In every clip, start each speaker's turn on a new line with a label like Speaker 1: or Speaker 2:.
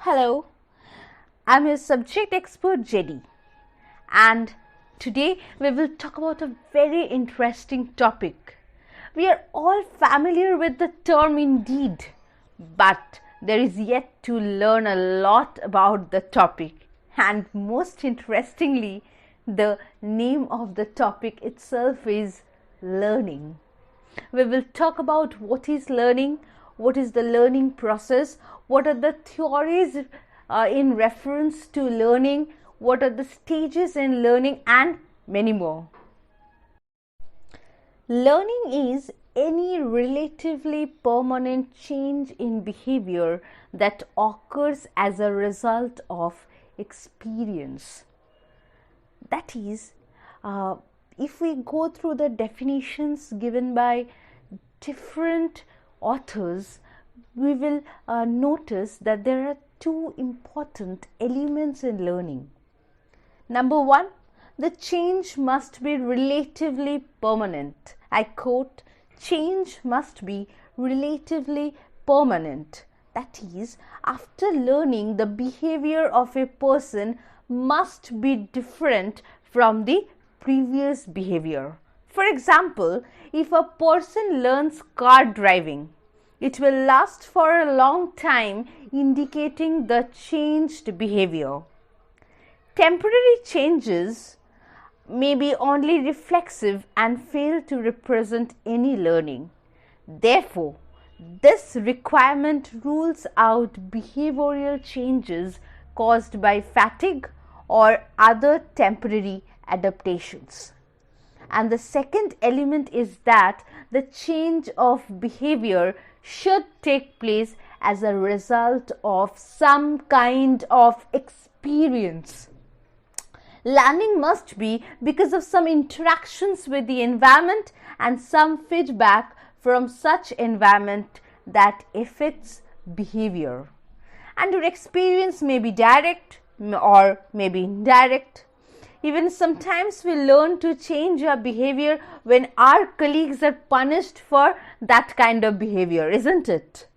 Speaker 1: Hello, I'm your subject expert JD, and today we will talk about a very interesting topic. We are all familiar with the term indeed, but there is yet to learn a lot about the topic, and most interestingly, the name of the topic itself is learning. We will talk about what is learning, what is the learning process, what are the theories in reference to learning, what are the stages in learning, and many more. Learning is any relatively permanent change in behavior that occurs as a result of experience. That is, if we go through the definitions given by different authors, we will notice that there are two important elements in learning. Number one, the change must be relatively permanent. I quote, change must be relatively permanent. That is, after learning, the behavior of a person must be different from the previous behavior. For example, if a person learns car driving, it will last for a long time, indicating the changed behavior. Temporary changes may be only reflexive and fail to represent any learning. Therefore, this requirement rules out behavioral changes caused by fatigue or other temporary adaptations. And the second element is that the change of behavior should take place as a result of some kind of experience. Learning must be because of some interactions with the environment and some feedback from such environment that affects behavior. And your experience may be direct or may be indirect. Even sometimes we learn to change our behavior when our colleagues are punished for that kind of behavior, isn't it?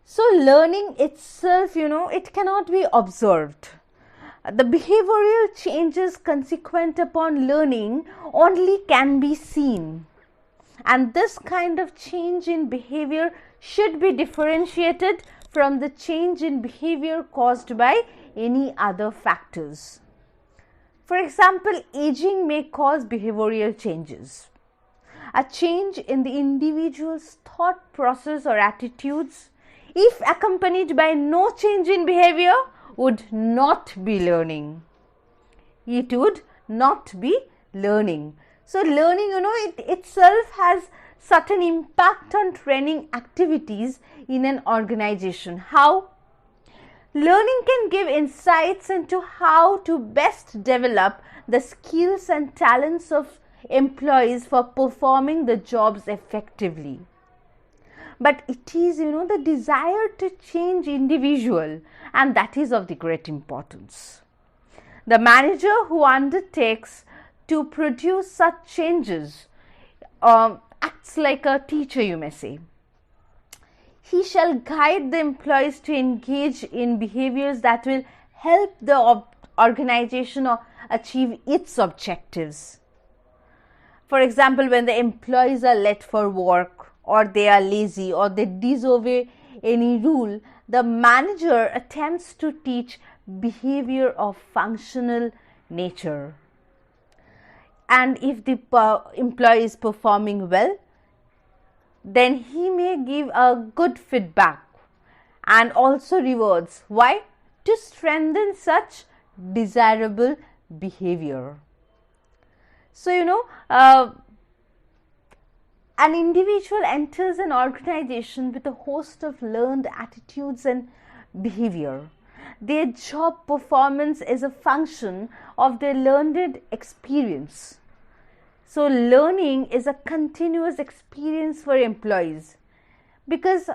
Speaker 1: So learning itself, it cannot be observed. The behavioral changes consequent upon learning only can be seen. And this kind of change in behavior should be differentiated from the change in behavior caused by any other factors. For example, aging may cause behavioral changes. A change in the individual's thought process or attitudes, if accompanied by no change in behavior, would not be learning. It would not be learning. So learning, it itself has certain impact on training activities in an organization. How? Learning can give insights into how to best develop the skills and talents of employees for performing the jobs effectively. But it is, the desire to change individual, and that is of the great importance. The manager who undertakes to produce such changes acts like a teacher, you may say. He shall guide the employees to engage in behaviors that will help the organization achieve its objectives. For example, when the employees are late for work, or they are lazy, or they disobey any rule, the manager attempts to teach behavior of functional nature. And if the employee is performing well, then he may give a good feedback and also rewards. Why? To strengthen such desirable behavior. So, an individual enters an organization with a host of learned attitudes and behavior. Their job performance is a function of their learned experience. So learning is a continuous experience for employees, because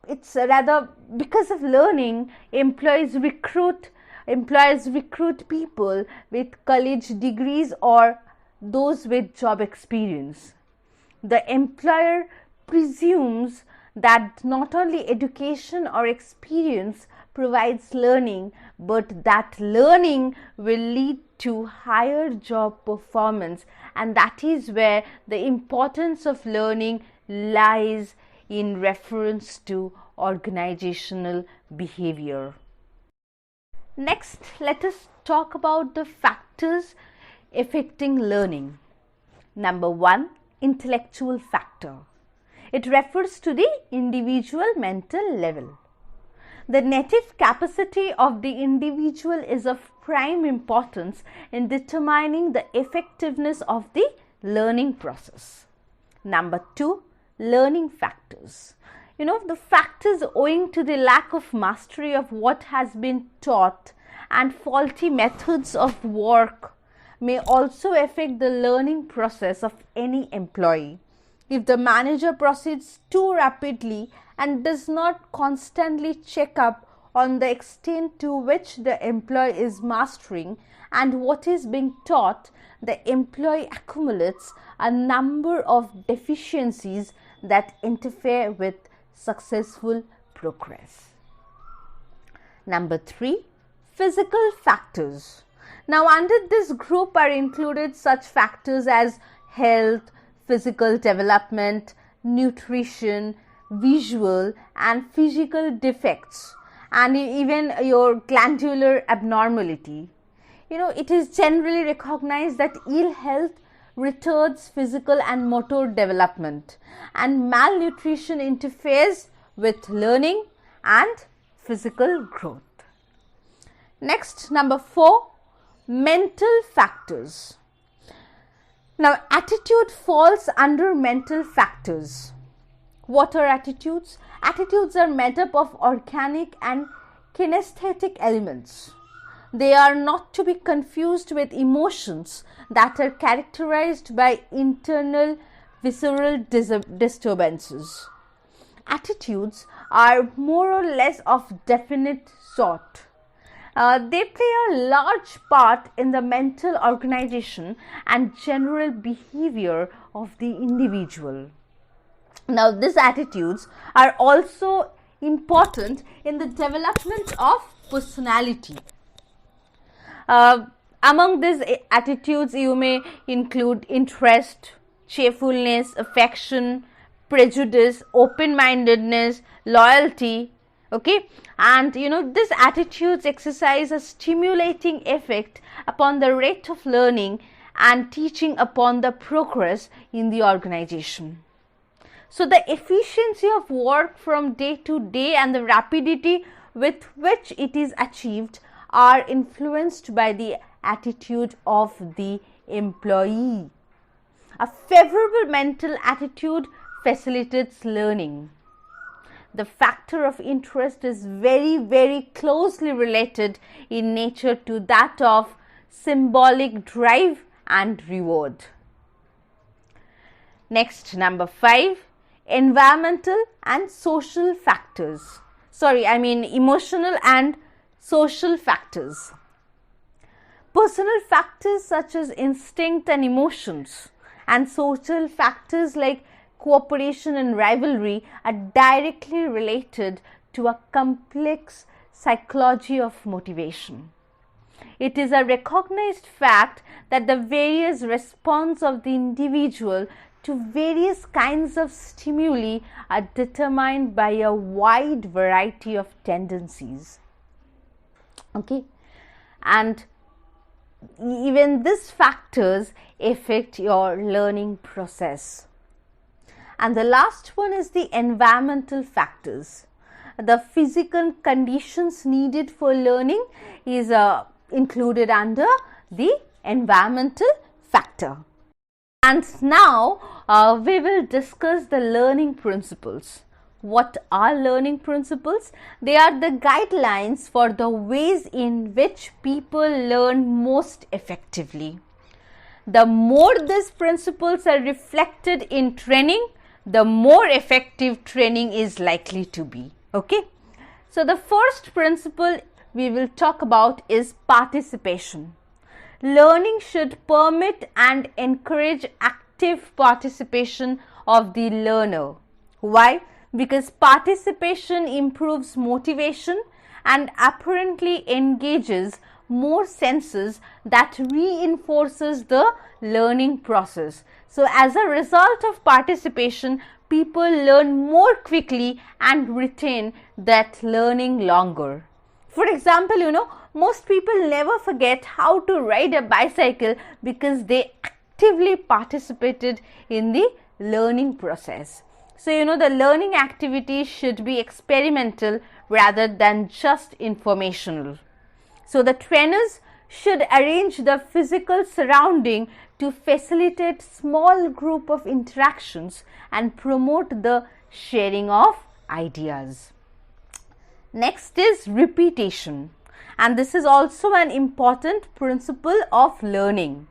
Speaker 1: because of learning, employees recruit people with college degrees or those with job experience. The employer presumes that not only education or experience provides learning, but that learning will lead to higher job performance, and that is where the importance of learning lies in reference to organizational behavior. Next, let us talk about the factors affecting learning. Number 1, intellectual factor. It refers to the individual mental level. The native capacity of the individual is of prime importance in determining the effectiveness of the learning process. Number 2, learning factors. The factors owing to the lack of mastery of what has been taught and faulty methods of work may also affect the learning process of any employee. If the manager proceeds too rapidly and does not constantly check up on the extent to which the employee is mastering and what is being taught, the employee accumulates a number of deficiencies that interfere with successful progress. Number 3, physical factors. Now, under this group are included such factors as health, physical development, nutrition, visual and physical defects, and even your glandular abnormality. It is generally recognized that ill health retards physical and motor development, and malnutrition interferes with learning and physical growth. Next, number 4, mental factors. Now, attitude falls under mental factors. What are attitudes? Attitudes are made up of organic and kinesthetic elements. They are not to be confused with emotions that are characterized by internal visceral disturbances. Attitudes are more or less of definite sort. They play a large part in the mental organization and general behavior of the individual. Now, these attitudes are also important in the development of personality. Among these attitudes, you may include interest, cheerfulness, affection, prejudice, open-mindedness, loyalty. Okay, and these attitudes exercise a stimulating effect upon the rate of learning and teaching upon the progress in the organization. So the efficiency of work from day to day and the rapidity with which it is achieved are influenced by the attitude of the employee. A favorable mental attitude facilitates learning. The factor of interest is very, very closely related in nature to that of symbolic drive and reward. Next, number 5, environmental and social factors. Emotional and social factors. Personal factors such as instinct and emotions, and social factors like cooperation and rivalry are directly related to a complex psychology of motivation. It is a recognized fact that the various response of the individual to various kinds of stimuli are determined by a wide variety of tendencies. Okay, and even these factors affect your learning process. And the last one is the environmental factors. The physical conditions needed for learning is included under the environmental factor. And now we will discuss the learning principles. What are learning principles? They are the guidelines for the ways in which people learn most effectively. The more these principles are reflected in training, the more effective training is likely to be. Okay, so the first principle we will talk about is participation. Learning should permit and encourage active participation of the learner. Why? Because participation improves motivation and apparently engages more senses that reinforces the learning process. So as a result of participation, people learn more quickly and retain that learning longer. For example, most people never forget how to ride a bicycle because they actively participated in the learning process. So, the learning activities should be experimental rather than just informational. So, the trainers should arrange the physical surrounding to facilitate small group of interactions and promote the sharing of ideas. Next is repetition, and this is also an important principle of learning.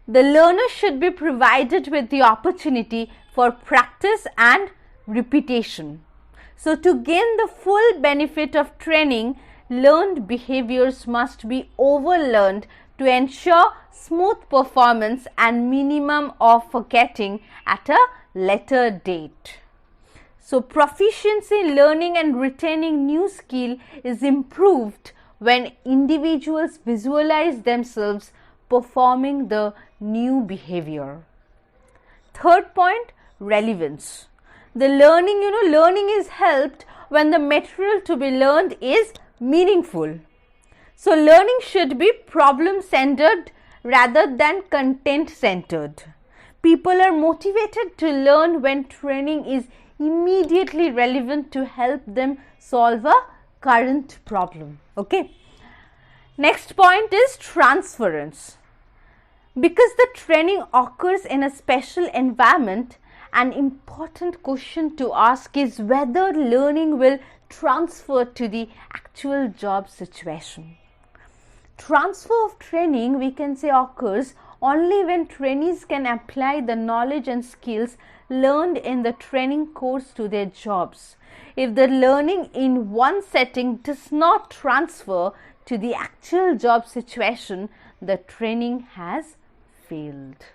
Speaker 1: The learner should be provided with the opportunity for practice and repetition. So, to gain the full benefit of training, learned behaviors must be overlearned to ensure smooth performance and minimum of forgetting at a later date. So, proficiency in learning and retaining new skill is improved when individuals visualize themselves performing the new behavior. Third point, relevance. The learning is helped when the material to be learned is meaningful. So, learning should be problem-centered rather than content-centered. People are motivated to learn when training is immediately relevant to help them solve a current problem. Okay. Next point is transference. Because the training occurs in a special environment, an important question to ask is whether learning will transfer to the actual job situation. Transfer of training, we can say, occurs only when trainees can apply the knowledge and skills learned in the training course to their jobs. If the learning in one setting does not transfer to the actual job situation, the training has failed.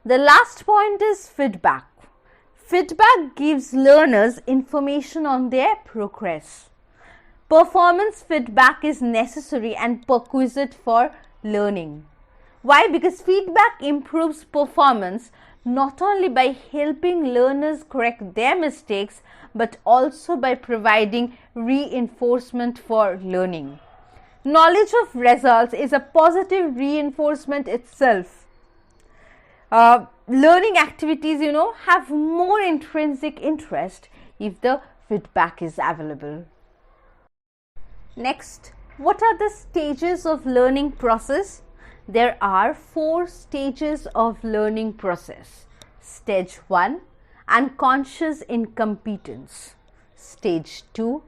Speaker 1: The last point is feedback. Feedback gives learners information on their progress. Performance feedback is necessary and perquisite for learning. Why? Because feedback improves performance not only by helping learners correct their mistakes, but also by providing reinforcement for learning. Knowledge of results is a positive reinforcement itself. Learning activities, have more intrinsic interest if the feedback is available. Next, what are the stages of learning process? There are 4 stages of learning process. Stage 1, unconscious incompetence. Stage 2,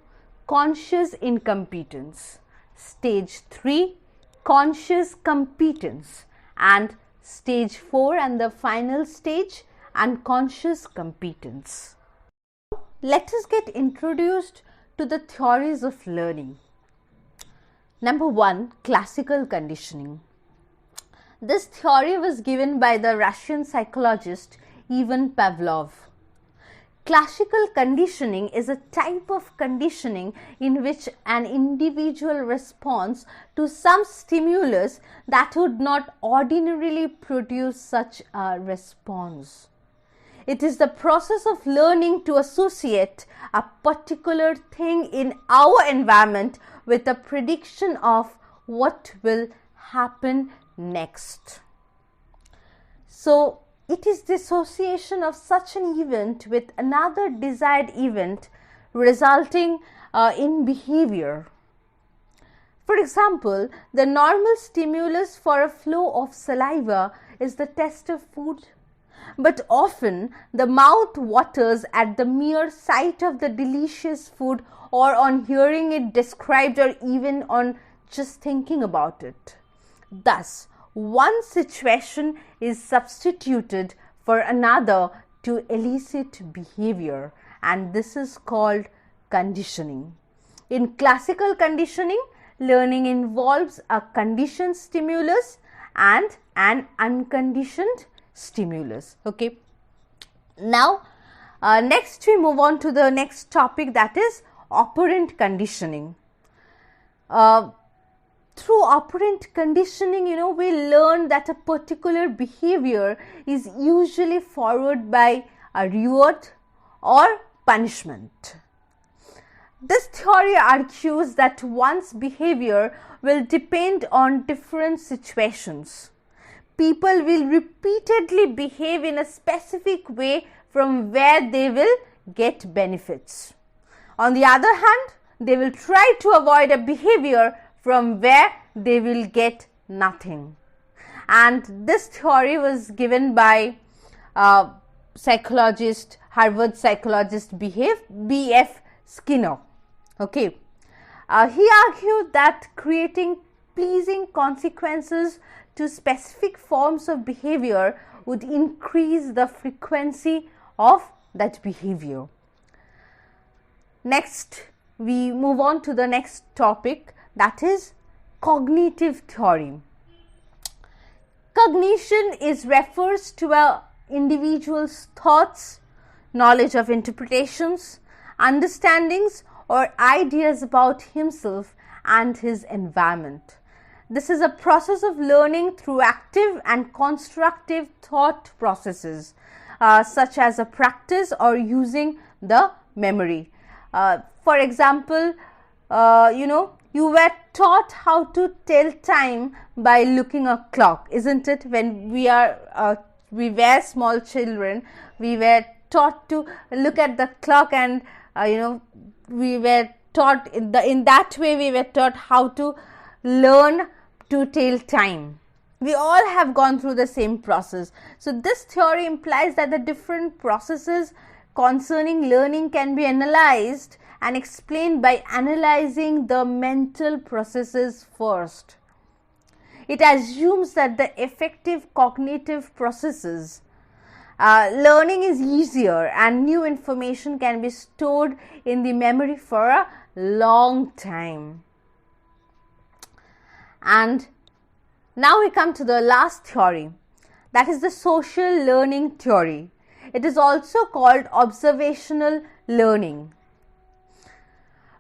Speaker 1: conscious incompetence. Stage 3, conscious competence. And stage 4 and the final stage, unconscious competence. Let us get introduced to the theories of learning. Number 1, classical conditioning. This theory was given by the Russian psychologist Ivan Pavlov. Classical conditioning is a type of conditioning in which an individual responds to some stimulus that would not ordinarily produce such a response. It is the process of learning to associate a particular thing in our environment with a prediction of what will happen next. So, it is the association of such an event with another desired event resulting in behavior. For example, the normal stimulus for a flow of saliva is the taste of food, but often the mouth waters at the mere sight of the delicious food or on hearing it described or even on just thinking about it. Thus, one situation is substituted for another to elicit behavior, and this is called conditioning. In classical conditioning, learning involves a conditioned stimulus and an unconditioned stimulus. Okay. Now, next we move on to the next topic, that is operant conditioning. Through operant conditioning, we learn that a particular behavior is usually followed by a reward or punishment. This theory argues that one's behavior will depend on different situations. People will repeatedly behave in a specific way from where they will get benefits. On the other hand, they will try to avoid a behavior from where they will get nothing. And this theory was given by Harvard psychologist B.F. Skinner. Okay, he argued that creating pleasing consequences to specific forms of behavior would increase the frequency of that behavior. Next, we move on to the next topic, that is cognitive theory. Cognition refers to an individual's thoughts, knowledge of interpretations, understandings or ideas about himself and his environment. This is a process of learning through active and constructive thought processes, such as a practice or using the memory. For example, you were taught how to tell time by looking at a clock, isn't it? When we were small children, we were taught to look at the clock, and we were taught in that way. We were taught how to learn to tell time. We all have gone through the same process. So this theory implies that the different processes concerning learning can be analyzed and explained by analyzing the mental processes first. It assumes that the effective cognitive processes, learning is easier and new information can be stored in the memory for a long time. And now we come to the last theory, that is the social learning theory. It is also called observational learning.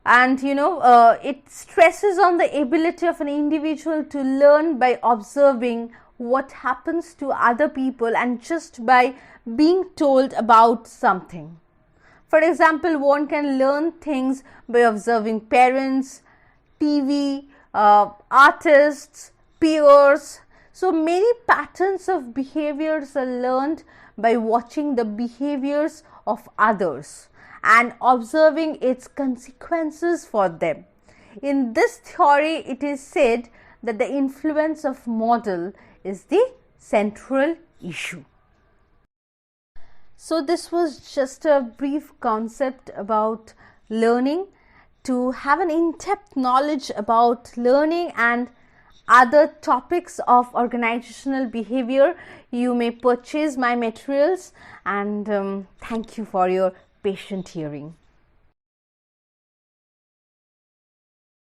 Speaker 1: And it stresses on the ability of an individual to learn by observing what happens to other people and just by being told about something. For example, one can learn things by observing parents, TV, artists, peers. So many patterns of behaviors are learned by watching the behaviors of others and observing its consequences for them. In this theory, it is said that the influence of model is the central issue. So this was just a brief concept about learning. To have an in-depth knowledge about learning and other topics of organizational behavior, you may purchase my materials, and thank you for your patient hearing.